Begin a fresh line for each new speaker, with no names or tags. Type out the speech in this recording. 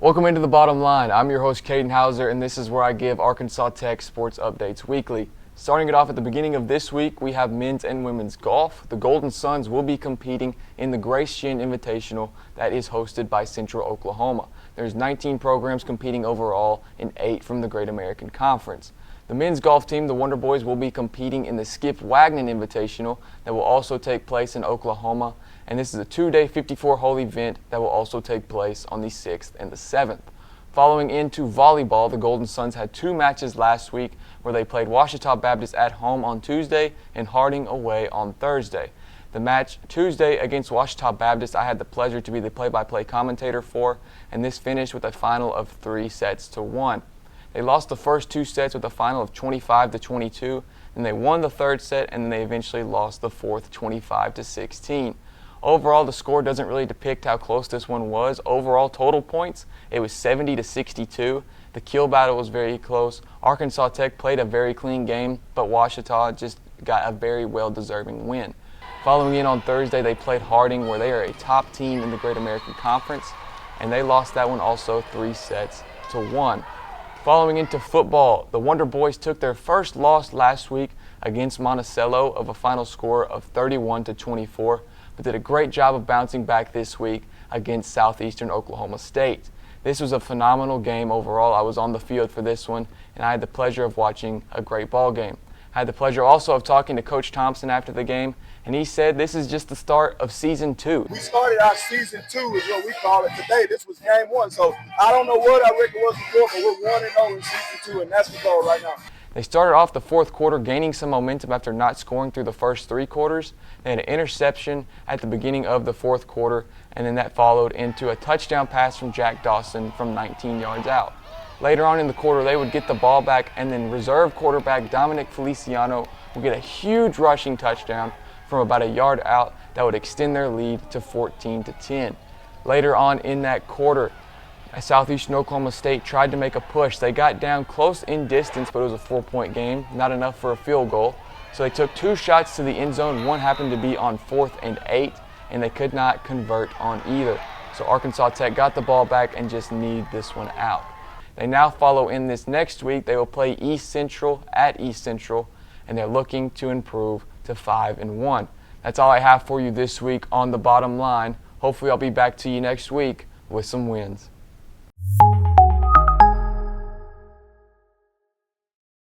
Welcome into the Bottom Line. I'm your host, Caden, and this is where I give Arkansas Tech sports updates weekly. Starting it off at the beginning of this week, we have men's and women's golf. The Golden Suns will be competing in the Grace Shin Invitational that is hosted by Central Oklahoma. There's 19 programs competing overall and 8 from the Great American Conference. The men's golf team, the Wonder Boys, will be competing in the Skip Wagnon Invitational that will also take place in Oklahoma. And this is a 2-day 54-hole event that will also take place on the 6th and the 7th. Following into volleyball, the Golden Suns had 2 matches last week where they played Ouachita Baptist at home on Tuesday and Harding away on Thursday. The match Tuesday against Ouachita Baptist, I had the pleasure to be the play-by-play commentator for, and this finished with a final of 3-1. They lost the first 2 sets with a final of 25-22, then they won the 3rd set, and then they eventually lost the 4th 25-16. Overall, the score doesn't really depict how close this one was. Overall total points, it was 70-62. The kill battle was very close. Arkansas Tech played a very clean game, but Ouachita just got a very well-deserving win. Following in on Thursday, they played Harding, where they are a top team in the Great American Conference, and they lost that one also 3-1. Following into football, the Wonder Boys took their first loss last week against Monticello of a final score of 31-24. But did a great job of bouncing back this week against Southeastern Oklahoma State. This was a phenomenal game overall. I was on the field for this one, and I had the pleasure of watching a great ball game. I had the pleasure also of talking to Coach Thompson after the game, and he said this is just the start of Season 2.
We started our Season 2 is what we call it today. This was Game 1, so I don't know what our record was before, but we're 1-0 in Season 2, and that's the goal right now.
They started off the 4th quarter gaining some momentum after not scoring through the first 3 quarters. They had an interception at the beginning of the 4th quarter, and then that followed into a touchdown pass from Jack Dawson from 19 yards out. Later on in the quarter, they would get the ball back, and then reserve quarterback Dominic Feliciano would get a huge rushing touchdown from about a yard out that would extend their lead to 14-10. Later on in that quarter, Southeastern Oklahoma State tried to make a push. They got down close in distance, but it was a 4-point game, not enough for a field goal. So they took 2 shots to the end zone. One happened to be on 4th and 8, and they could not convert on either. So Arkansas Tech got the ball back and just needed this one out. They now follow in this next week. They will play East Central at East Central, and they're looking to improve to 5-1. That's all I have for you this week on The Bottom Line. Hopefully I'll be back to you next week with some wins.